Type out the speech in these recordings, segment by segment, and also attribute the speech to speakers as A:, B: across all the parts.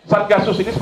A: Satgasus ini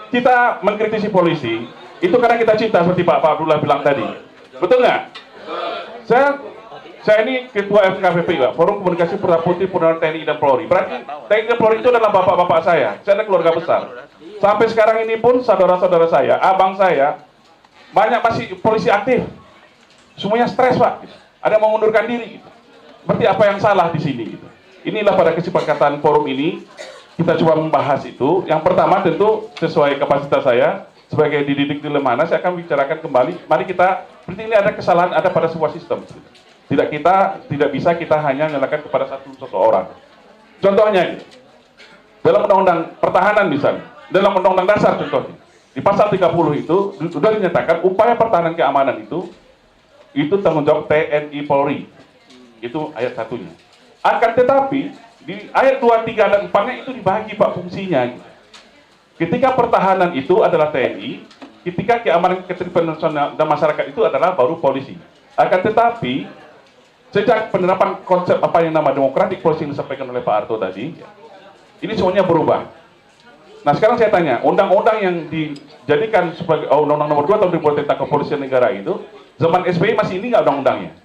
A: kita mengkritisi polisi itu karena kita cinta seperti Pak Abdullah bilang tadi, betul nggak? Saya ini ketua FKPPI, Pak, Forum Komunikasi Putra Putri Purnawirawan TNI dan Polri. Berarti TNI dan Polri itu adalah bapak-bapak saya ada keluarga besar. Sampai sekarang ini pun saudara-saudara saya, abang saya, banyak masih polisi aktif. Semuanya stres, Pak. Ada yang mau mengundurkan diri. Berarti apa yang salah di sini? Inilah pada kesepakatan forum ini, kita coba membahas itu. Yang pertama tentu sesuai kapasitas saya, sebagai dididik di Lemhanas, saya akan bicarakan kembali. Mari kita, berarti ini ada kesalahan, ada pada sebuah sistem. Tidak bisa kita hanya menyalahkan kepada satu orang. Contohnya, dalam Undang-Undang Pertahanan misalnya, dalam Undang-Undang Dasar contohnya, di pasal 30 itu sudah dinyatakan upaya pertahanan keamanan itu tanggung jawab TNI Polri. Itu ayat satunya. Akan tetapi di ayat 2, 3, dan 4-nya itu dibagi, Pak, fungsinya. Ketika pertahanan itu adalah TNI, ketika keamanan ketertiban nasional dan masyarakat itu adalah baru polisi. Akan tetapi sejak penerapan konsep apa yang nama demokratik polisi yang disampaikan oleh Pak Arto tadi, ini semuanya berubah. Nah sekarang saya tanya, undang-undang yang dijadikan sebagai undang-undang nomor 2 tahun 2000 tentang kepolisian negara itu, zaman SBY masih ini nggak undang-undangnya?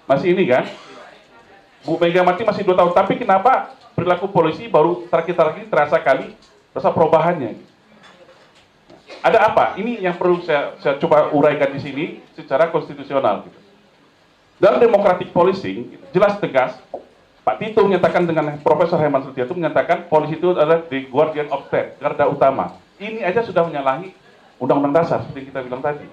A: Masih ini kan? Bu Megawati masih 2 tahun, tapi kenapa perilaku polisi baru terakhir-terakhir ini terasa kali rasa perubahannya? Ada apa? Ini yang perlu saya coba uraikan di sini secara konstitusional. Dalam democratic policing, jelas tegas, Pak Tito menyatakan dengan Profesor Herman Setiato menyatakan polisi itu adalah the guardian of state, garda utama. Ini aja sudah menyalahi Undang-Undang Dasar, seperti yang kita bilang tadi.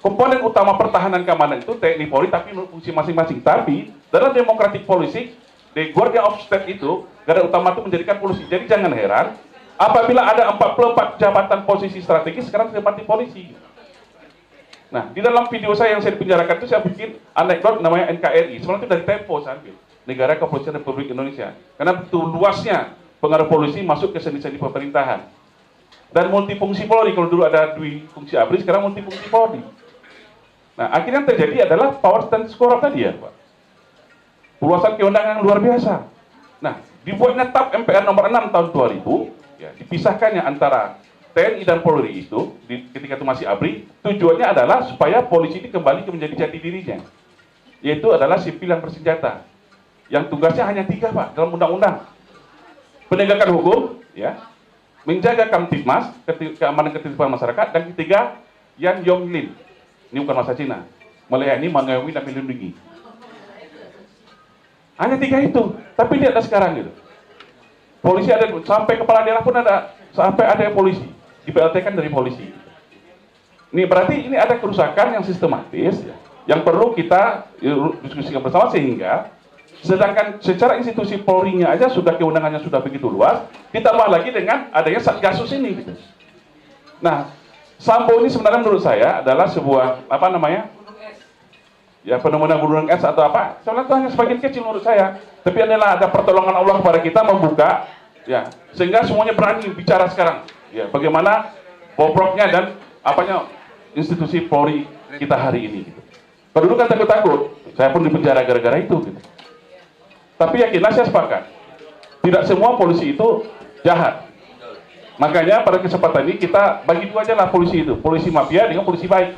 A: Komponen utama pertahanan keamanan itu TNI Polri, tapi fungsi masing-masing. Tapi dalam democratic policing, the guardian of state itu, garda utama itu menjadikan polisi. Jadi jangan heran, apabila ada 44 jabatan posisi strategis, sekarang ditempati polisi. Nah, di dalam video saya yang saya dipenjarakan itu saya bikin anekdot namanya NKRI. Sebenarnya itu dari Tempo saya ambil. Negara Kepolisian Republik Indonesia. Karena begitu luasnya pengaruh polisi masuk ke sendi-sendi pemerintahan. Dan multifungsi Polri, kalau dulu ada dui fungsi ABRI, sekarang multifungsi Polri. Nah, akhirnya yang terjadi adalah power stance corrupt tadi ya, Pak. Perluasan kewenangan yang luar biasa. Nah, dibuatnya TAP MPR nomor 6 tahun 2000, ya, dipisahkannya antara TNI dan Polri itu, ketika itu masih ABRI, tujuannya adalah supaya polisi ini kembali menjadi jati dirinya. Yaitu adalah sipil yang bersenjata. Yang tugasnya hanya 3, Pak, dalam undang-undang. Penegakan hukum, ya, menjaga Kamtibmas, keamanan ketertiban masyarakat, dan ketiga, Yan Yonglin. Ini bukan bahasa Cina. Melayani, mengayomi, dan melindungi. Hanya 3 itu. Tapi lihat sekarang gitu. Polisi ada, sampai kepala daerah pun ada, sampai ada polisi. Di PLT kan dari polisi. Ini berarti ini ada kerusakan yang sistematis, ya, yang perlu kita diskusikan bersama, sehingga sedangkan secara institusi Polri-nya aja sudah kewenangannya sudah begitu luas, ditambah lagi dengan adanya Satgasus ini. Gitu. Nah, Sambo ini sebenarnya menurut saya adalah sebuah apa namanya? Ya, fenomena gunung es atau apa? Sebenarnya itu hanya sebagian kecil menurut saya. Tapi adalah ada pertolongan Allah kepada kita membuka, ya, sehingga semuanya berani bicara sekarang. Ya, bagaimana bobroknya dan apanya institusi Polri kita hari ini. Gitu. Kalau dulu kan takut-takut, saya pun dipenjara gara-gara itu. Gitu. Tapi yakinlah saya sepakat, tidak semua polisi itu jahat. Makanya pada kesempatan ini kita bagi dua aja lah polisi itu, polisi mafia dengan polisi baik.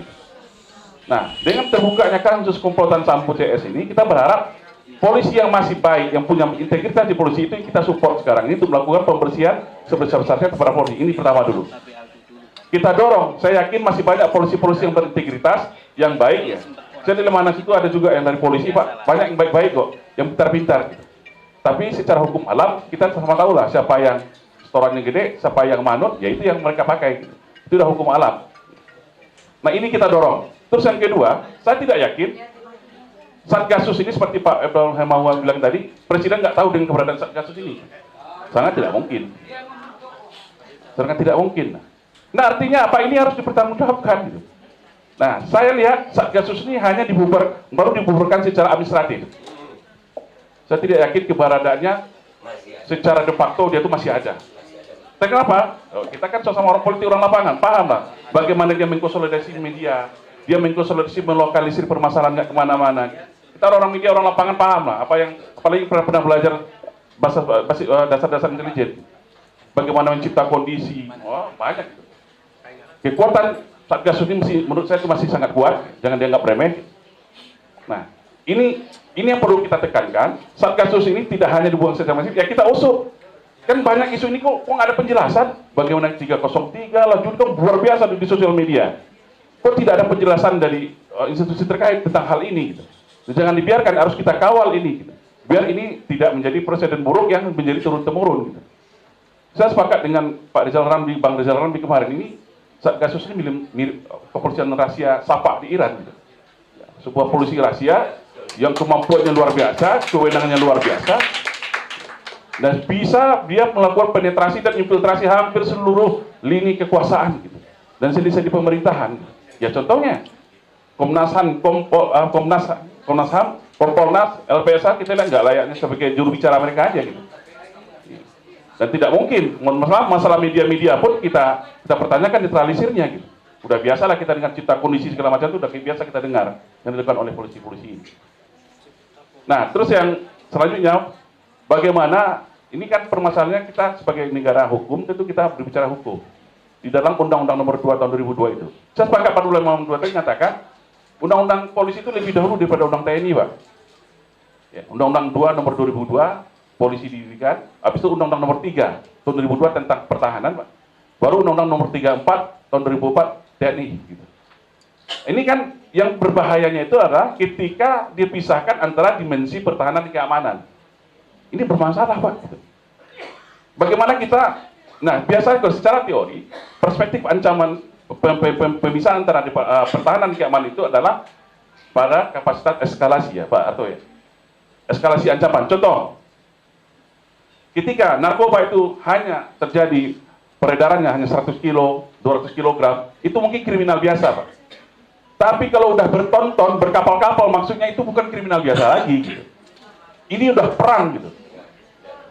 A: Nah, dengan terbukanya kasus komplotan Sambo CS ini, kita berharap polisi yang masih baik, yang punya integritas di polisi itu yang kita support sekarang ini untuk melakukan pembersihan sebesar-besarnya kepada polisi. Ini pertama dulu. Kita dorong, saya yakin masih banyak polisi-polisi yang berintegritas, yang baik ya. Saya di Lemanas itu ada juga yang dari polisi, Pak, banyak yang baik-baik kok, yang pintar-pintar. Gitu. Tapi secara hukum alam, kita sama tahu lah siapa yang setorannya gede, siapa yang manut, ya itu yang mereka pakai. Gitu. Itu udah hukum alam. Nah ini kita dorong. Terus yang kedua, saya tidak yakin Satgasus ini seperti Pak Ibrahim Hemawan bilang tadi, Presiden nggak tahu dengan keberadaan Satgasus ini. Sangat tidak mungkin. Sangat tidak mungkin. Nah artinya apa? Ini harus dipertanggungjawabkan. Gitu. Nah saya lihat Satgasus ini hanya baru dibubarkan secara administratif. Saya tidak yakin keberadaannya secara de facto dia itu masih ada. Tapi kenapa? Kita kan sama orang politik, orang lapangan, paham lah bagaimana dia mengkonsolidasi media, dia mengkonsolidasi, melokalisir permasalahan nggak kemana-mana. Kita orang media, orang lapangan paham lah apa yang apalagi pernah belajar dasar-dasar intelijen. Bagaimana mencipta kondisi, banyak. Kekuatan Satgasus ini menurut saya itu masih sangat kuat, jangan dianggap remeh. Nah, ini yang perlu kita tekankan. Satgasus ini tidak hanya dibuang secara masif, ya kita usut. Kan banyak isu ini kok nggak ada penjelasan. Bagaimana 303 lah, kan luar biasa di sosial media. Kok tidak ada penjelasan dari institusi terkait tentang hal ini? Gitu. Jangan dibiarkan, harus kita kawal ini. Gitu. Biar ini tidak menjadi presiden buruk yang menjadi turun-temurun. Gitu. Saya sepakat dengan Pak Rizal Ramli, Bang Rizal Ramli kemarin ini, Satgasus ini mirip kepolisian rahasia Sapa di Iran. Gitu. Sebuah polisi rahasia yang kemampuannya luar biasa, kewenangannya luar biasa, dan bisa dia melakukan penetrasi dan infiltrasi hampir seluruh lini kekuasaan gitu. Dan selesai di pemerintahan. Ya contohnya Komnas HAM, Kompolnas, LPSA kita lihat nggak layaknya sebagai juru bicara mereka aja gitu. Dan tidak mungkin masalah media-media pun kita pertanyakan netralisirnya gitu. Udah biasalah kita dengan cipta kondisi segala macam itu udah biasa kita dengar yang dilakukan oleh polisi-polisi ini. Nah, terus yang selanjutnya bagaimana ini kan permasalahannya kita sebagai negara hukum tentu kita berbicara hukum. Di dalam Undang-Undang Nomor 2 Tahun 2002 itu. Saya sepakat Pak Nurul Muhammad tadi nyatakan Undang-Undang Polisi itu lebih dahulu daripada Undang TNI, Pak. Ya, Undang-Undang 2 Nomor 2002 Polisi didirikan, habis itu Undang-Undang Nomor 3 Tahun 2002 tentang pertahanan, Pak. Baru Undang-Undang Nomor 34 Tahun 2004 TNI. Gitu. Ini kan yang berbahayanya itu adalah ketika dipisahkan antara dimensi pertahanan dan keamanan. Ini bermasalah, Pak. Gitu. Bagaimana kita, nah biasanya secara teori, perspektif ancaman pemisahan antara pertahanan dan keamanan itu adalah pada kapasitas eskalasi ya, Pak Arto ya. Eskalasi ancaman. Contoh, ketika narkoba itu hanya terjadi peredarannya hanya 100 kilo, 200 kilogram, itu mungkin kriminal biasa, Pak. Tapi kalau udah bertonton, berkapal-kapal, maksudnya itu bukan kriminal biasa lagi. Gitu. Ini udah perang gitu.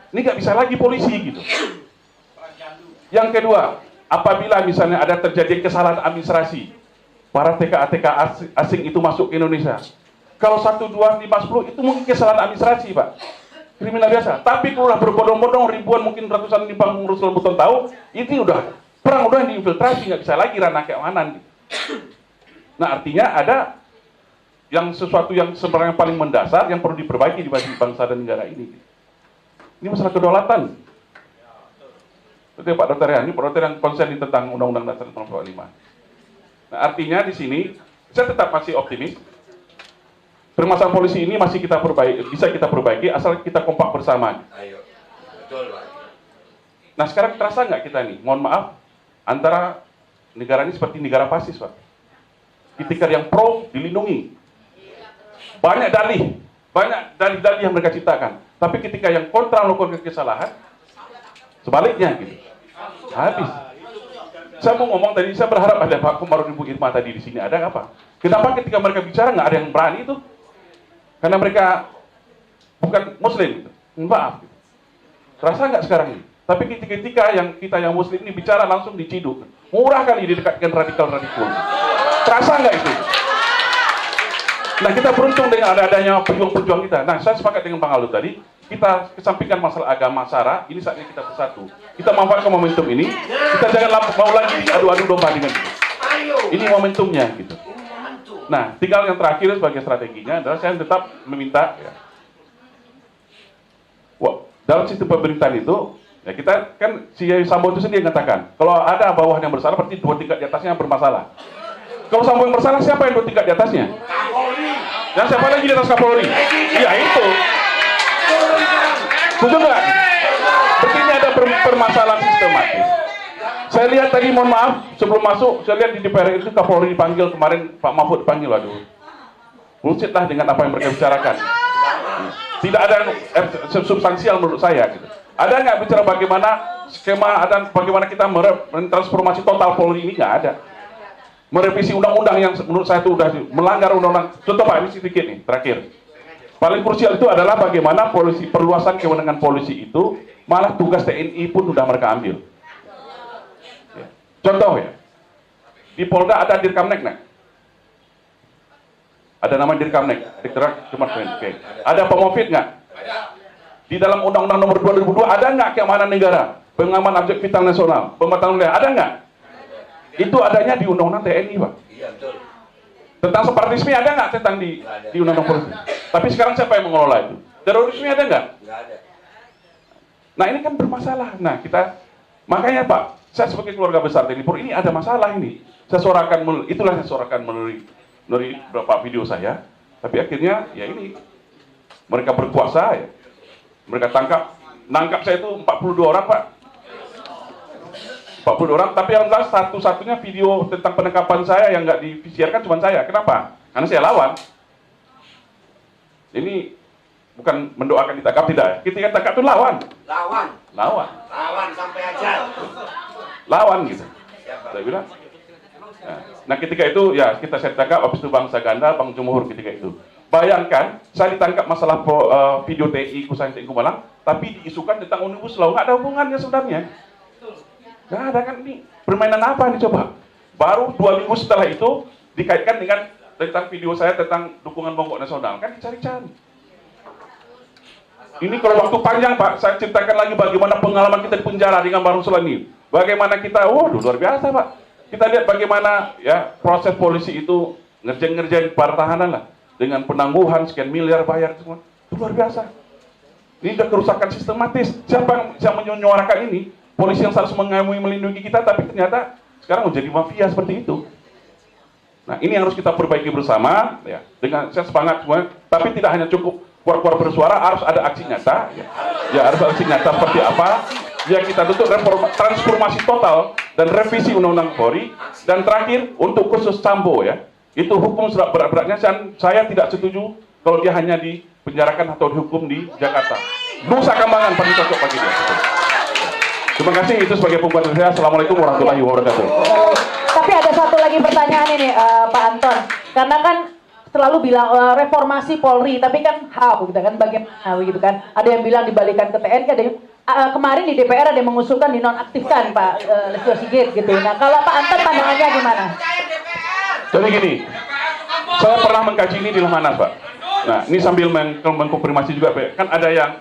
A: Ini nggak bisa lagi polisi gitu. Yang kedua, apabila misalnya ada terjadi kesalahan administrasi, para TKA-TKA asing itu masuk ke Indonesia. Kalau 1, 2, 5, 10 itu mungkin kesalahan administrasi, Pak. Kriminal biasa. Tapi kalau udah berbondong-bondong ribuan mungkin ratusan ribuan ngurus betul tahu, ini udah perang, udah diinfiltrasi, nggak bisa lagi ranah keamanan. Gitu. Nah artinya ada yang sesuatu yang sebenarnya paling mendasar yang perlu diperbaiki di bangsa dan negara ini. Ini masalah kedaulatan. Itu Pak Dr. Yani, Pak Dr. yang konsen tentang Undang-Undang Dasar 45. Nah artinya di sini saya tetap masih optimis. Permasalahan polisi ini masih kita perbaiki, bisa kita perbaiki asal kita kompak bersama. Ayo, betul Pak. Nah sekarang terasa nggak kita nih, mohon maaf, antara negara ini seperti negara fasis, Pak. Ketika yang pro dilindungi, banyak dalih yang mereka ciptakan. Tapi ketika yang kontra melakukan kesalahan, sebaliknya gitu, habis. Saya mau ngomong tadi, saya berharap ada Pak Komarudin Bu Irma tadi di sini, ada apa? Kenapa ketika mereka bicara nggak ada yang berani itu? Karena mereka bukan Muslim, gitu. Maaf. Gitu. Terasa nggak sekarang ini? Tapi ketika kita yang Muslim ini bicara langsung diciduk. Murah kali didekatkan radikal-radikal. Terasa nggak itu? Nah kita beruntung dengan adanya pejuang-pejuang kita. Nah saya sepakat dengan Bang Aldo tadi, kita kesampingkan masalah agama, sara, ini saatnya kita bersatu. Kita manfaatkan momentum ini, kita jangan mau lagi adu-adu domba dengan itu. Ini momentumnya gitu. Nah, tinggal yang terakhir sebagai strateginya adalah saya tetap meminta ya, dalam sistem pemerintahan itu, ya kita kan si Sambo itu sendiri mengatakan, kalau ada bawahan yang bersalah, berarti 2 tingkat di atasnya yang bermasalah. Kalau Sambo yang bersalah, siapa yang 2 tingkat di atasnya? Kapolri. Dan siapa lagi di atas Kapolri? Iya itu. Setuju nggak? Berarti ini ada permasalahan sistematis. Saya lihat tadi, mohon maaf, sebelum masuk, saya lihat di DPR itu Kapolri dipanggil kemarin, Pak Mahfud dipanggil, waduh. Bullshit lah dengan apa yang mereka bicarakan. Tidak ada substansial menurut saya. Gitu. Ada nggak bicara bagaimana skema, ada bagaimana kita transformasi total Polri ini? Nggak ada. Merevisi undang-undang yang menurut saya itu sudah melanggar undang-undang. Contoh Pak, ini sedikit nih, terakhir. Paling krusial itu adalah bagaimana polisi, perluasan kewenangan polisi itu, malah tugas TNI pun sudah mereka ambil. Ya. Contoh ya, di Polda ada Dirkamnek, ada nama Dirkamnek, Direktorat Kementerian. Oke. Ada Pemofit nggak? Di dalam Undang-Undang Nomor 2002 ada nggak keamanan negara, pengaman objek vital nasional, pembatasan wilayah, ada nggak? Itu adanya di Undang-Undang TNI, Pak.
B: Iya, betul.
A: Tentang separatisme ada nggak tentang di Undang-Undang Polisi? Tapi sekarang siapa yang mengelola itu? Terorisme ada nggak?
B: Nggak ada.
A: Nah ini kan bermasalah. Nah kita, makanya Pak, saya sebagai keluarga besar TNI Polri ini ada masalah ini. Saya suarakan, itulah saya suarakan melalui beberapa video saya. Tapi akhirnya ya ini, mereka berkuasa ya. Mereka nangkap saya itu 42 orang Pak. 40 orang, tapi yang jelas satu-satunya video tentang penangkapan saya yang nggak disiarkan cuma saya. Kenapa? Karena saya lawan. Ini bukan mendoakan ditangkap, tidak ya. Ketika tangkap itu lawan. Lawan
B: sampai ajar.
A: Lawan gitu. Saya bilang. Nah ketika itu ya kita saya tangkap, habis itu Bangsa Ganda, Bang Jumhur ketika itu. Bayangkan, saya ditangkap masalah video TI Kusain TNI Malang, tapi diisukan tentang Omnibus Law, nggak ada hubungannya sebenarnya. Nggak ada kan, ini permainan apa nih coba? Baru 2 minggu setelah itu dikaitkan dengan tentang video saya tentang dukungan Mogok Nasional, kan dicari-cari. Ini kalau waktu panjang Pak, saya ceritakan lagi bagaimana pengalaman kita di penjara dengan Baru Sulani. Bagaimana kita, luar biasa Pak. Kita lihat bagaimana ya proses polisi itu ngerjain pertahanan lah. Dengan penangguhan sekian miliar bayar semua. Itu luar biasa. Ini udah kerusakan sistematis. Siapa yang menyuarakan ini? Polisi yang seharusnya mengayomi melindungi kita, tapi ternyata sekarang menjadi mafia seperti itu. Nah, ini yang harus kita perbaiki bersama, ya. Dengan saya semangat semua, tapi tidak hanya cukup keluar-keluar bersuara, harus ada aksi nyata, ya harus ada aksi nyata seperti apa? Ya kita tuntut transformasi total dan revisi Undang-Undang Polri, dan terakhir untuk khusus Sambo ya, itu hukum berat-beratnya. Saya tidak setuju kalau dia hanya dipenjarakan atau dihukum di Jakarta. Nusa Kambangan paling cocok bagi dia. Terima kasih, itu sebagai pembuat saya. Assalamualaikum warahmatullahi wabarakatuh.
C: Tapi ada satu lagi pertanyaan ini Pak Anton, karena kan selalu bilang reformasi Polri, tapi kan gitu kan, bagaimana gitu kan? Ada yang bilang dibalikan ke TNI, ada yang kemarin di DPR ada yang mengusulkan dinonaktifkan Pak Listio Sigit gitu. Nah kalau Pak Anton pandangannya gimana?
A: Jadi gini, saya pernah mengkaji ini di Lemhanas Pak. Nah ini sambil mengkonfirmasi juga Pak, kan ada yang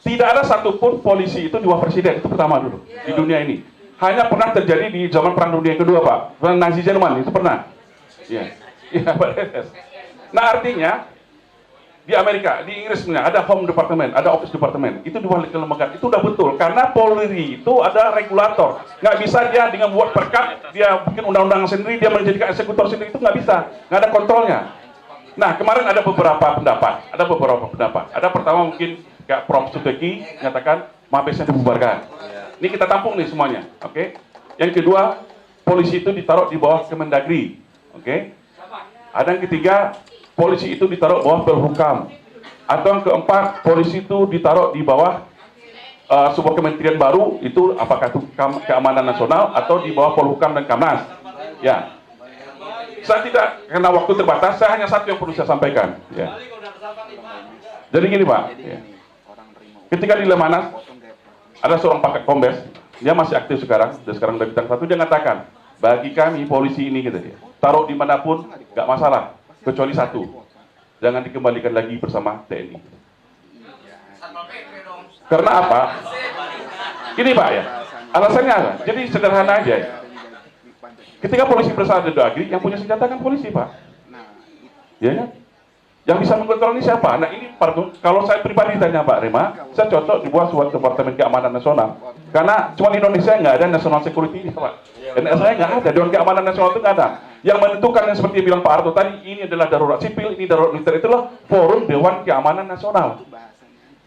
A: tidak ada satupun polisi itu di bawah presiden, itu pertama dulu di dunia ini. Hanya pernah terjadi di zaman Perang Dunia Kedua Pak, Perang Nazi Jerman itu pernah. Iya, Pak. Nah artinya di Amerika, di Inggris sebenarnya ada Home Department, ada Office Department, itu di bawah kelembagaan, itu udah betul. Karena Polri itu ada regulator, nggak bisa dia dengan buat perkap, dia bikin undang-undang sendiri, dia menjadikan eksekutor sendiri, itu nggak bisa, nggak ada kontrolnya. Nah kemarin ada beberapa pendapat, ada pertama mungkin kayak Prof. Suteki menyatakan Mabesnya dibubarkan. Ini kita tampung nih semuanya, oke? Yang kedua, polisi itu ditaruh di bawah Kemendagri, oke? Ada yang ketiga, polisi itu ditaruh bawah Polhukam. Atau yang keempat, polisi itu ditaruh di bawah sebuah kementerian baru, itu apakah itu keamanan nasional atau di bawah Polhukam dan Kamnas. Ya, saya tidak, karena waktu terbatas, saya hanya satu yang perlu saya sampaikan. Ya. Jadi gini Pak, ya. Ketika di Lemhanas, ada seorang paket kombes, dia masih aktif sekarang, dan sekarang udah bintang 1, dia mengatakan, bagi kami polisi ini gitu dia, taruh dimanapun nggak masalah, kecuali satu, jangan dikembalikan lagi bersama TNI. Karena apa? Ini Pak ya, alasannya apa? Jadi sederhana aja ya. Ketika polisi bersama dengan Agri, yang punya senjata kan polisi Pak. Ya kan? Yang bisa mengontrol ini siapa? Nah ini kalau saya pribadi tanya Pak Rema, saya cocok dibuat suatu Departemen Keamanan Nasional. Karena cuma di Indonesia nggak ada National Security ini Pak. NSA nggak ada, Dewan Keamanan Nasional itu nggak ada. Yang menentukan yang seperti yang bilang Pak Arto tadi, ini adalah darurat sipil, ini darurat militer, itulah forum Dewan Keamanan Nasional.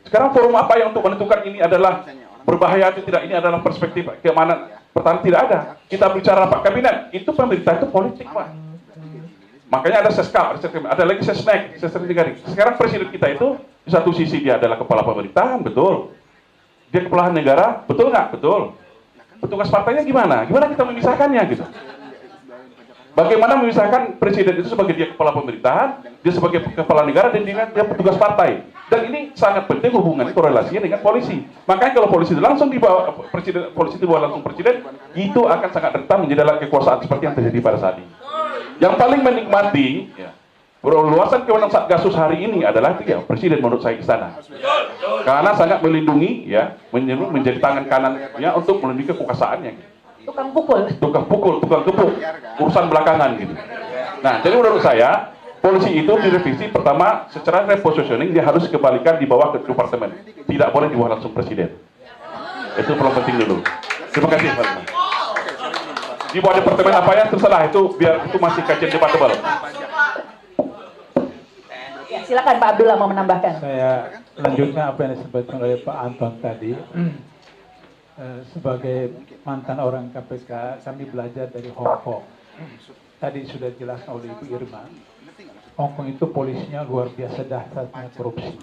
A: Sekarang forum apa yang untuk menentukan ini adalah berbahaya atau tidak, ini adalah perspektif keamanan pertahanan, tidak ada. Kita bicara Pak Kabinet, itu pemerintah itu politik Pak. Makanya ada seskap, ada lagi sesnek, sesregari. Sekarang presiden kita itu di satu sisi dia adalah kepala pemerintahan, betul. Dia kepala negara, betul nggak? Betul. Petugas partainya gimana? Gimana kita memisahkannya gitu? Bagaimana memisahkan presiden itu sebagai dia kepala pemerintahan, dia sebagai kepala negara, dan dia petugas partai. Dan ini sangat penting hubungannya, korelasinya dengan polisi. Makanya kalau polisi itu langsung dibawa presiden, polisi dibawa langsung presiden, itu akan sangat rentan menjadi kekuasaan seperti yang terjadi pada saat ini. Yang paling menikmati perluasan kewenangan Satgasus hari ini adalah itu ya presiden menurut saya istana. Karena sangat melindungi ya, menjadi tangan kanannya untuk melindungi kekuasaannya.
C: Tukang pukul,
A: tukang gebuk, urusan belakangan gitu. Nah, jadi menurut saya polisi itu direvisi pertama secara repositioning dia harus dikembalikan di bawah ke departemen, tidak boleh di bawah langsung presiden. Itu paling penting dulu. Terima kasih Pak. Di bawah departemen apa ya terserah, itu biar itu masih kajian debatable.
C: Ya, silakan Pak Abdullah mau menambahkan.
B: Saya lanjutkan apa yang disebutkan oleh Pak Anton tadi. Sebagai mantan orang KPK, kami belajar dari Hong Kong. Tadi sudah dijelaskan oleh Ibu Irma. Hong Kong itu polisinya luar biasa dahsyatnya korupsi.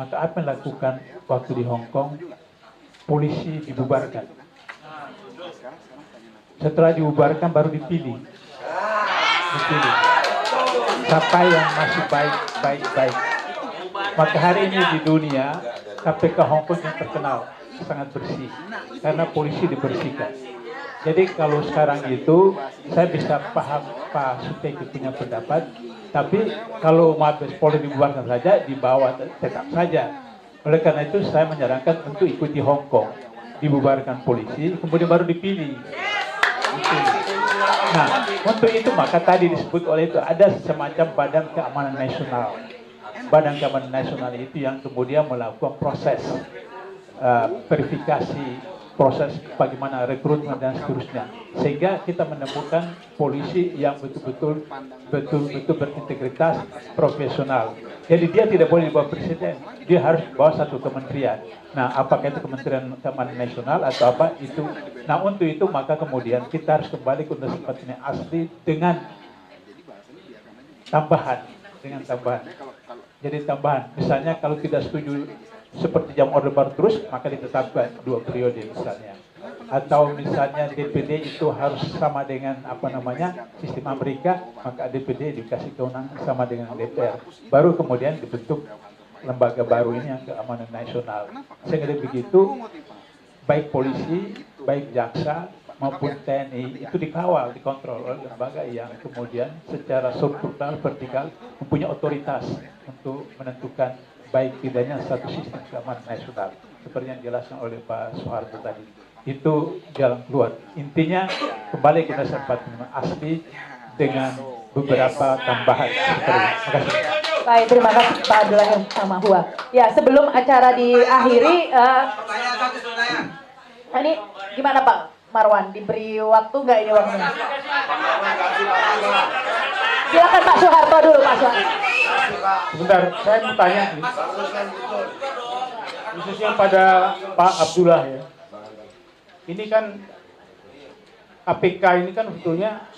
B: Maka apa yang dilakukan waktu di Hong Kong? Polisi dibubarkan. Setelah dibubarkan baru dipilih. Siapa yang masih baik. Maka hari ini di dunia KPK Hong Kong yang terkenal sangat bersih karena polisi dibersihkan. Jadi kalau sekarang itu saya bisa paham Pak Suteki punya pendapat, tapi kalau Mabes Polri dibubarkan saja dibawa tetap saja. Oleh karena itu saya menyarankan untuk ikuti Hong Kong, dibubarkan polisi kemudian baru dipilih. Nah, untuk itu maka tadi disebut oleh itu ada semacam Badan Keamanan Nasional. Badan Keamanan Nasional itu yang kemudian melakukan proses verifikasi, proses bagaimana rekrutmen dan seterusnya, sehingga kita menemukan polisi yang betul-betul berintegritas, profesional. Jadi dia tidak boleh dibawa presiden, dia harus bawa satu kementerian. Nah, apakah itu Kementerian Keamanan Nasional atau apa itu? Nah, untuk itu maka kemudian kita harus kembali ke universitas yang asli dengan tambahan. Jadi tambahan, misalnya kalau tidak setuju seperti jam orde baru terus, maka ditetapkan 2 periode misalnya. Atau misalnya DPD itu harus sama dengan sistem Amerika, maka DPD dikasih kewenangan sama dengan DPR. Baru kemudian dibentuk lembaga baru ini yang keamanan nasional. Sehingga begitu, baik polisi, baik jaksa maupun TNI itu dikawal, dikontrol oleh lembaga yang kemudian secara struktural, vertikal mempunyai otoritas untuk menentukan baik tidaknya satu sistem keamanan nasional seperti yang dijelaskan oleh Pak Soeharto tadi. Itu jalan keluar. Intinya kembali ke dasar Departemen asli dengan beberapa tambahan. Terima kasih.
C: Baik, terima kasih Pak Abdullah Mahua. Ya, sebelum acara diakhiri, ini gimana Pak Marwan? Diberi waktu nggak ini waktunya? Silakan Pak Soeharto dulu, Pak Soeharto.
B: Sebentar, saya mau tanya nih. Khususnya pada Pak Abdullah ya. Ini kan KPK ini kan sebetulnya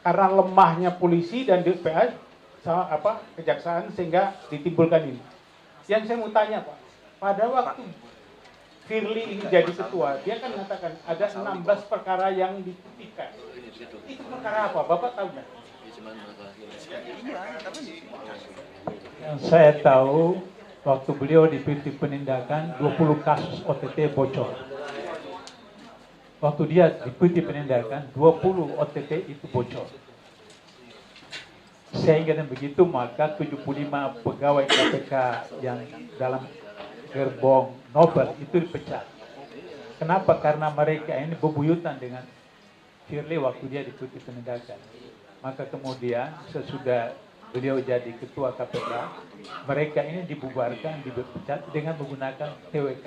B: karena lemahnya polisi dan DPR sama kejaksaan sehingga ditimbulkan ini. Yang saya mau tanya Pak, pada waktu Firly ini jadi ketua, dia kan mengatakan ada 16 perkara yang diputihkan. Itu perkara apa? Bapak tahu nggak? Yang saya tahu, waktu beliau dipimpin penindakan, 20 kasus OTT bocor. Waktu dia dipimpin penindakan, 20 OTT itu bocor. Sehingga dan begitu, maka 75 pegawai KPK yang dalam gerbong Nobel itu dipecat. Kenapa? Karena mereka ini bebuyutan dengan Firly waktu dia diikuti penindakan. Maka kemudian sesudah beliau jadi ketua KPK, mereka ini dibubarkan, dipecat dengan menggunakan TWK.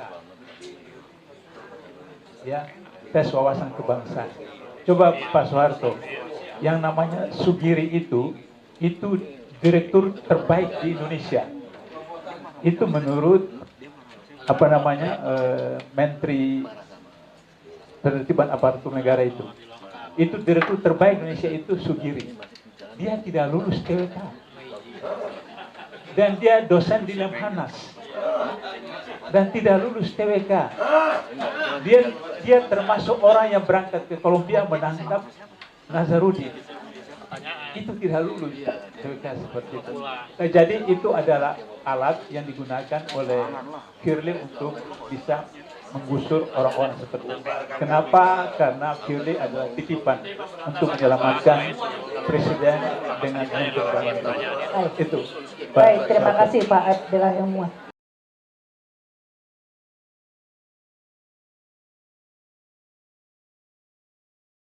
B: Ya, tes wawasan kebangsaan. Coba Pak Soeharto, yang namanya Sugiri itu direktur terbaik di Indonesia. Itu menurut Menteri Penertiban Aparatur Negara itu direktur terbaik Indonesia itu Sugiri. Dia tidak lulus TWK dan dia dosen di Lemhanas dan tidak lulus TWK. Dia termasuk orang yang berangkat ke Kolombia menangkap Nazarudin. Itu tidak lulus TWK seperti itu. Jadi itu adalah alat yang digunakan oleh Firly untuk bisa menggusur orang-orang seperti itu. Kenapa? Karena Firly adalah titipan untuk menyelamatkan presiden dengan itu.
C: Baik, terima kasih Pak Abdillah Ilmuwan.